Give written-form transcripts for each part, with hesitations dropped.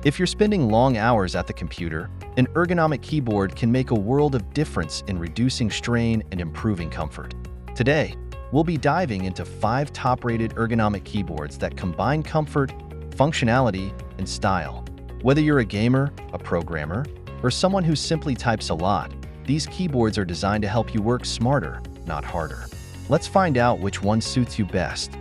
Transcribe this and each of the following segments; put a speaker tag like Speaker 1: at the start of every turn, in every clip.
Speaker 1: If you're spending long hours at the computer, an ergonomic keyboard can make a world of difference in reducing strain and improving comfort. Today, we'll be diving into 5 top-rated ergonomic keyboards that combine comfort, functionality, and style. Whether you're a gamer, a programmer, or someone who simply types a lot, these keyboards are designed to help you work smarter, not harder. Let's find out which one suits you best.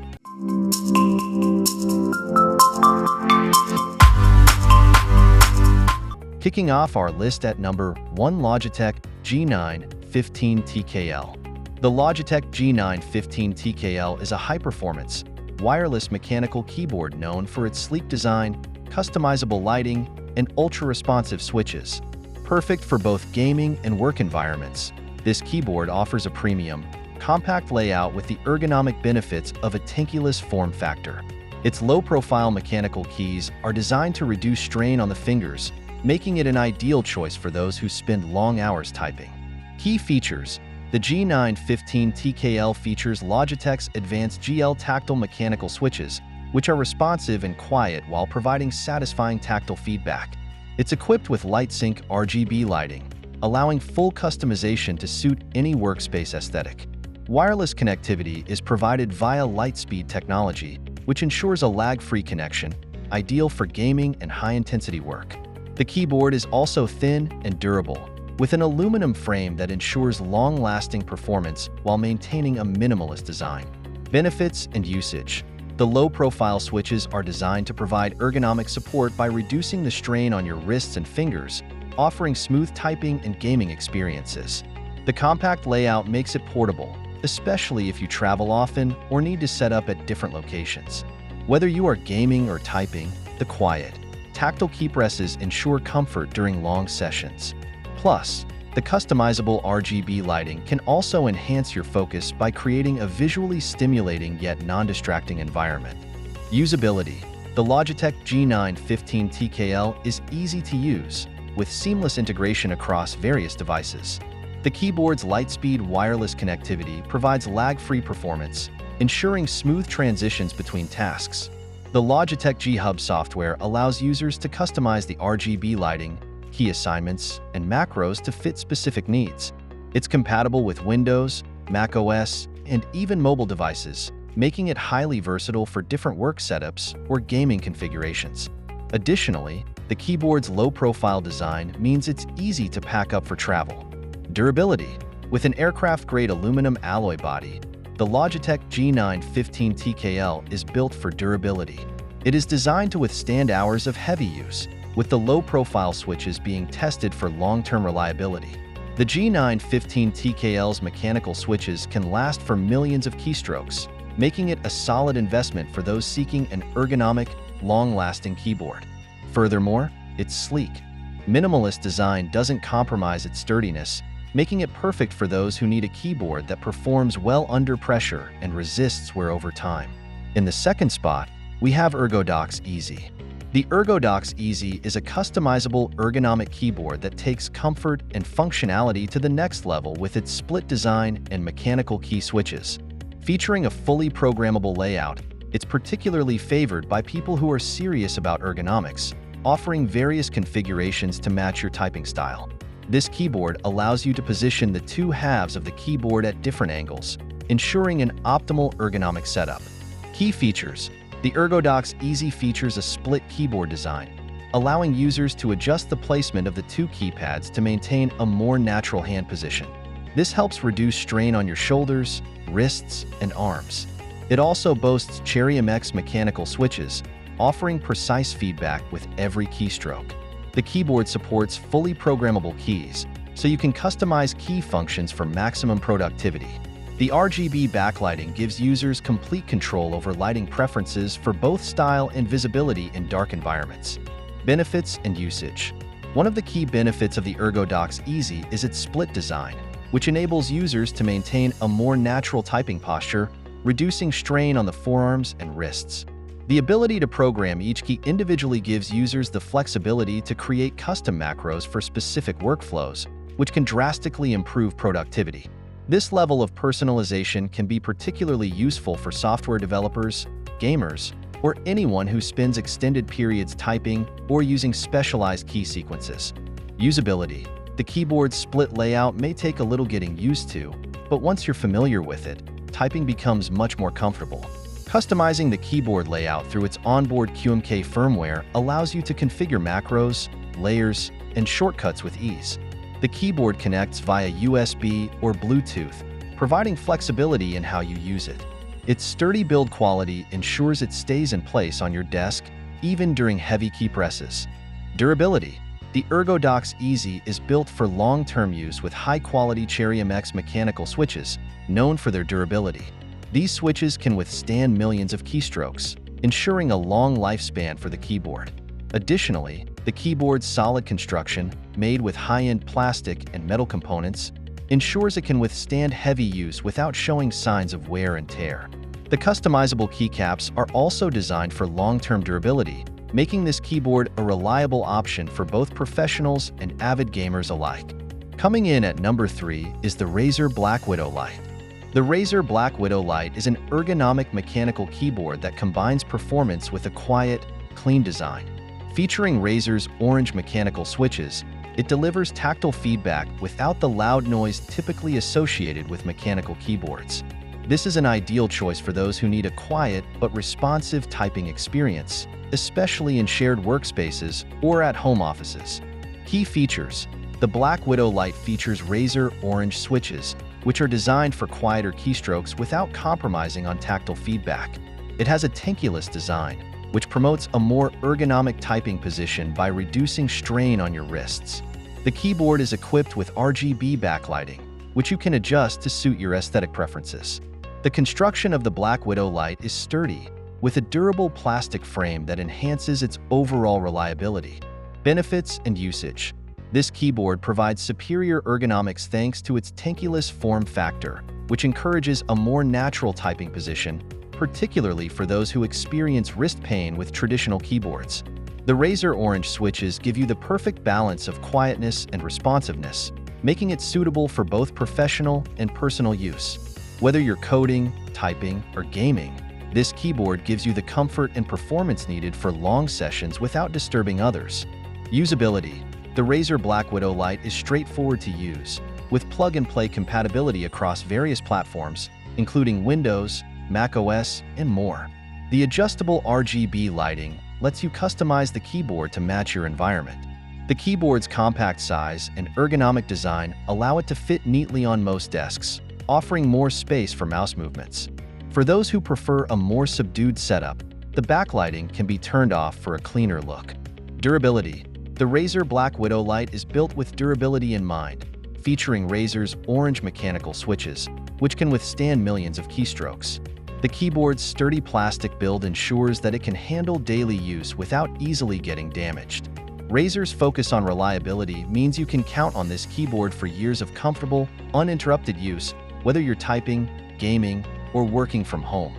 Speaker 1: Kicking off our list at number 1, Logitech G915 TKL. The Logitech G915 TKL is a high-performance, wireless mechanical keyboard known for its sleek design, customizable lighting, and ultra-responsive switches. Perfect for both gaming and work environments, this keyboard offers a premium, compact layout with the ergonomic benefits of a tankless form factor. Its low-profile mechanical keys are designed to reduce strain on the fingers, making it an ideal choice for those who spend long hours typing. Key features: the G915 TKL features Logitech's advanced GL tactile mechanical switches, which are responsive and quiet while providing satisfying tactile feedback. It's equipped with Lite Sync RGB lighting, allowing full customization to suit any workspace aesthetic. Wireless connectivity is provided via Lightspeed technology, which ensures a lag-free connection, ideal for gaming and high-intensity work. The keyboard is also thin and durable, with an aluminum frame that ensures long-lasting performance while maintaining a minimalist design. Benefits and usage: the low-profile switches are designed to provide ergonomic support by reducing the strain on your wrists and fingers, offering smooth typing and gaming experiences. The compact layout makes it portable, especially if you travel often or need to set up at different locations. Whether you are gaming or typing, the quiet, tactile key presses ensure comfort during long sessions. Plus, the customizable RGB lighting can also enhance your focus by creating a visually stimulating yet non-distracting environment. Usability: the Logitech G915 TKL is easy to use, with seamless integration across various devices. The keyboard's Lightspeed wireless connectivity provides lag-free performance, ensuring smooth transitions between tasks. The Logitech G Hub software allows users to customize the RGB lighting, key assignments, and macros to fit specific needs. It's compatible with Windows, macOS, and even mobile devices, making it highly versatile for different work setups or gaming configurations. Additionally, the keyboard's low-profile design means it's easy to pack up for travel. Durability: with an aircraft-grade aluminum alloy body, the Logitech G915 TKL is built for durability. It is designed to withstand hours of heavy use, with the low-profile switches being tested for long-term reliability. The G915 TKL's mechanical switches can last for millions of keystrokes, making it a solid investment for those seeking an ergonomic, long-lasting keyboard. Furthermore, its sleek, minimalist design doesn't compromise its sturdiness, making it perfect for those who need a keyboard that performs well under pressure and resists wear over time. In the second spot, we have ErgoDox EZ. The ErgoDox EZ is a customizable ergonomic keyboard that takes comfort and functionality to the next level with its split design and mechanical key switches. Featuring a fully programmable layout, it's particularly favored by people who are serious about ergonomics, offering various configurations to match your typing style. This keyboard allows you to position the two halves of the keyboard at different angles, ensuring an optimal ergonomic setup. Key features: the ErgoDox EZ features a split keyboard design, allowing users to adjust the placement of the two keypads to maintain a more natural hand position. This helps reduce strain on your shoulders, wrists, and arms. It also boasts Cherry MX mechanical switches, offering precise feedback with every keystroke. The keyboard supports fully programmable keys, so you can customize key functions for maximum productivity. The RGB backlighting gives users complete control over lighting preferences for both style and visibility in dark environments. Benefits and usage: one of the key benefits of the ErgoDox EZ is its split design, which enables users to maintain a more natural typing posture, reducing strain on the forearms and wrists. The ability to program each key individually gives users the flexibility to create custom macros for specific workflows, which can drastically improve productivity. This level of personalization can be particularly useful for software developers, gamers, or anyone who spends extended periods typing or using specialized key sequences. Usability. The keyboard's split layout may take a little getting used to, but once you're familiar with it, typing becomes much more comfortable. Customizing the keyboard layout through its onboard QMK firmware allows you to configure macros, layers, and shortcuts with ease. The keyboard connects via USB or Bluetooth, providing flexibility in how you use it. Its sturdy build quality ensures it stays in place on your desk, even during heavy key presses. Durability. The ErgoDox EZ is built for long-term use with high-quality Cherry MX mechanical switches, known for their durability. These switches can withstand millions of keystrokes, ensuring a long lifespan for the keyboard. Additionally, the keyboard's solid construction, made with high-end plastic and metal components, ensures it can withstand heavy use without showing signs of wear and tear. The customizable keycaps are also designed for long-term durability, making this keyboard a reliable option for both professionals and avid gamers alike. Coming in at number 3 is the Razer BlackWidow Lite. The Razer BlackWidow Lite is an ergonomic mechanical keyboard that combines performance with a quiet, clean design. Featuring Razer's orange mechanical switches, it delivers tactile feedback without the loud noise typically associated with mechanical keyboards. This is an ideal choice for those who need a quiet but responsive typing experience, especially in shared workspaces or at home offices. Key features. The BlackWidow Lite features Razer orange switches, which are designed for quieter keystrokes without compromising on tactile feedback. It has a tankless design, which promotes a more ergonomic typing position by reducing strain on your wrists. The keyboard is equipped with RGB backlighting, which you can adjust to suit your aesthetic preferences. The construction of the BlackWidow Lite is sturdy, with a durable plastic frame that enhances its overall reliability. Benefits and usage. This keyboard provides superior ergonomics thanks to its tankless form factor, which encourages a more natural typing position, particularly for those who experience wrist pain with traditional keyboards. The Razer orange switches give you the perfect balance of quietness and responsiveness, making it suitable for both professional and personal use. Whether you're coding, typing, or gaming, this keyboard gives you the comfort and performance needed for long sessions without disturbing others. Usability. The Razer BlackWidow Lite is straightforward to use, with plug-and-play compatibility across various platforms, including Windows, macOS, and more. The adjustable RGB lighting lets you customize the keyboard to match your environment. The keyboard's compact size and ergonomic design allow it to fit neatly on most desks, offering more space for mouse movements. For those who prefer a more subdued setup, the backlighting can be turned off for a cleaner look. Durability. The Razer BlackWidow Lite is built with durability in mind, featuring Razer's orange mechanical switches, which can withstand millions of keystrokes. The keyboard's sturdy plastic build ensures that it can handle daily use without easily getting damaged. Razer's focus on reliability means you can count on this keyboard for years of comfortable, uninterrupted use, whether you're typing, gaming, or working from home.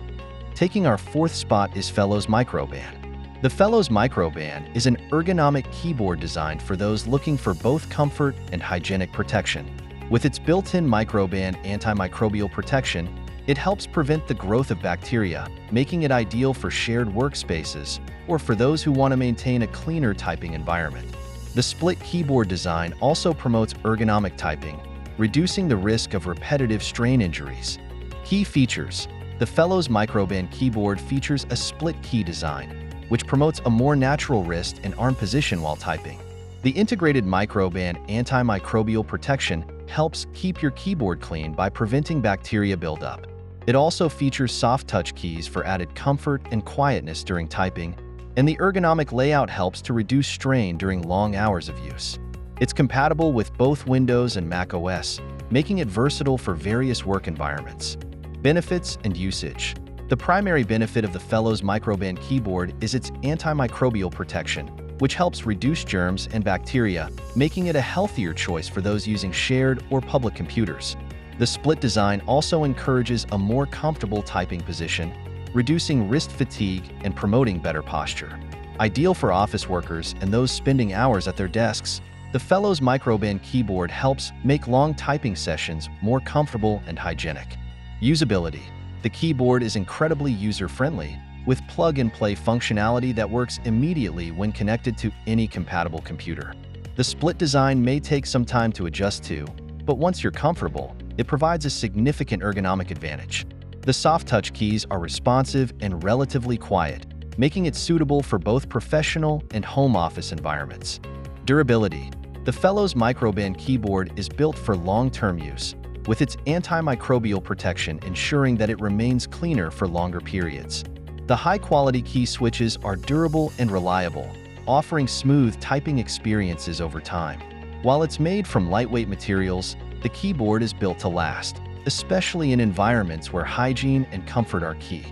Speaker 1: Taking our 4th spot is Fellows Microban. The Fellows Microban is an ergonomic keyboard designed for those looking for both comfort and hygienic protection. With its built-in Microban antimicrobial protection, it helps prevent the growth of bacteria, making it ideal for shared workspaces or for those who want to maintain a cleaner typing environment. The split keyboard design also promotes ergonomic typing, reducing the risk of repetitive strain injuries. Key features. The Fellows Microban keyboard features a split key design, which promotes a more natural wrist and arm position while typing. The integrated Microban antimicrobial protection helps keep your keyboard clean by preventing bacteria buildup. It also features soft touch keys for added comfort and quietness during typing, and the ergonomic layout helps to reduce strain during long hours of use. It's compatible with both Windows and macOS, making it versatile for various work environments. Benefits and usage. The primary benefit of the Fellows Microban keyboard is its antimicrobial protection, which helps reduce germs and bacteria, making it a healthier choice for those using shared or public computers. The split design also encourages a more comfortable typing position, reducing wrist fatigue and promoting better posture. Ideal for office workers and those spending hours at their desks, the Fellows Microban keyboard helps make long typing sessions more comfortable and hygienic. Usability. The keyboard is incredibly user-friendly, with plug-and-play functionality that works immediately when connected to any compatible computer. The split design may take some time to adjust to, but once you're comfortable, it provides a significant ergonomic advantage. The soft-touch keys are responsive and relatively quiet, making it suitable for both professional and home office environments. Durability. The Fellows Microban keyboard is built for long-term use, with its antimicrobial protection ensuring that it remains cleaner for longer periods. The high-quality key switches are durable and reliable, offering smooth typing experiences over time. While it's made from lightweight materials, the keyboard is built to last, especially in environments where hygiene and comfort are key.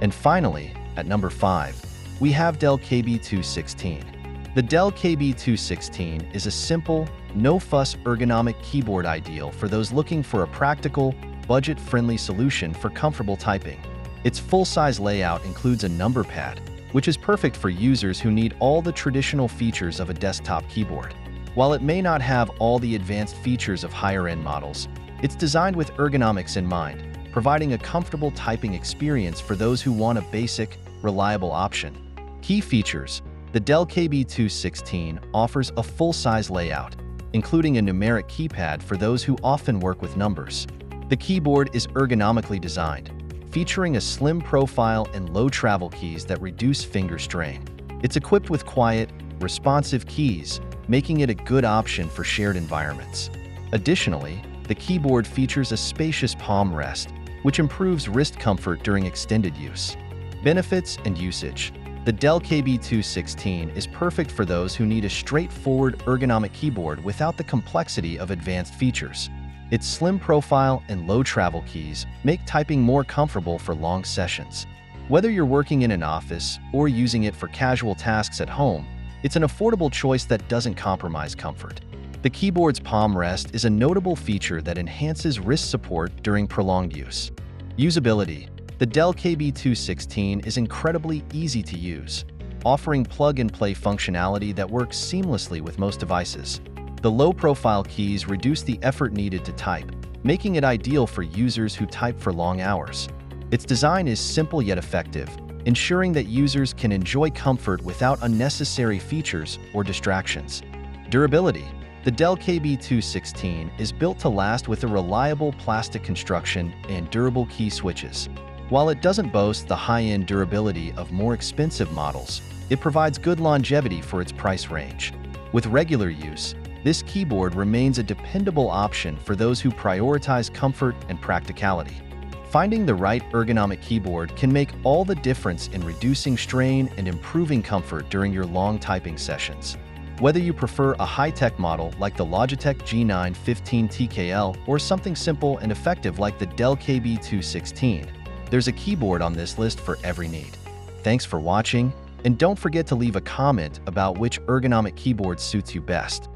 Speaker 1: And finally, at number 5, we have Dell KB216. The Dell KB216 is a simple, no-fuss ergonomic keyboard ideal for those looking for a practical, budget-friendly solution for comfortable typing. Its full-size layout includes a number pad, which is perfect for users who need all the traditional features of a desktop keyboard. While it may not have all the advanced features of higher-end models, it's designed with ergonomics in mind, providing a comfortable typing experience for those who want a basic, reliable option. Key features. The Dell KB216 offers a full-size layout, including a numeric keypad for those who often work with numbers. The keyboard is ergonomically designed, featuring a slim profile and low travel keys that reduce finger strain. It's equipped with quiet, responsive keys, making it a good option for shared environments. Additionally, the keyboard features a spacious palm rest, which improves wrist comfort during extended use. Benefits and usage. The Dell KB216 is perfect for those who need a straightforward ergonomic keyboard without the complexity of advanced features. Its slim profile and low travel keys make typing more comfortable for long sessions. Whether you're working in an office or using it for casual tasks at home, it's an affordable choice that doesn't compromise comfort. The keyboard's palm rest is a notable feature that enhances wrist support during prolonged use. Usability. The Dell KB216 is incredibly easy to use, offering plug-and-play functionality that works seamlessly with most devices. The low-profile keys reduce the effort needed to type, making it ideal for users who type for long hours. Its design is simple yet effective, ensuring that users can enjoy comfort without unnecessary features or distractions. Durability. The Dell KB216 is built to last with a reliable plastic construction and durable key switches. While it doesn't boast the high-end durability of more expensive models, it provides good longevity for its price range. With regular use, this keyboard remains a dependable option for those who prioritize comfort and practicality. Finding the right ergonomic keyboard can make all the difference in reducing strain and improving comfort during your long typing sessions. Whether you prefer a high-tech model like the Logitech G915 TKL or something simple and effective like the Dell KB216, there's a keyboard on this list for every need. Thanks for watching, and don't forget to leave a comment about which ergonomic keyboard suits you best.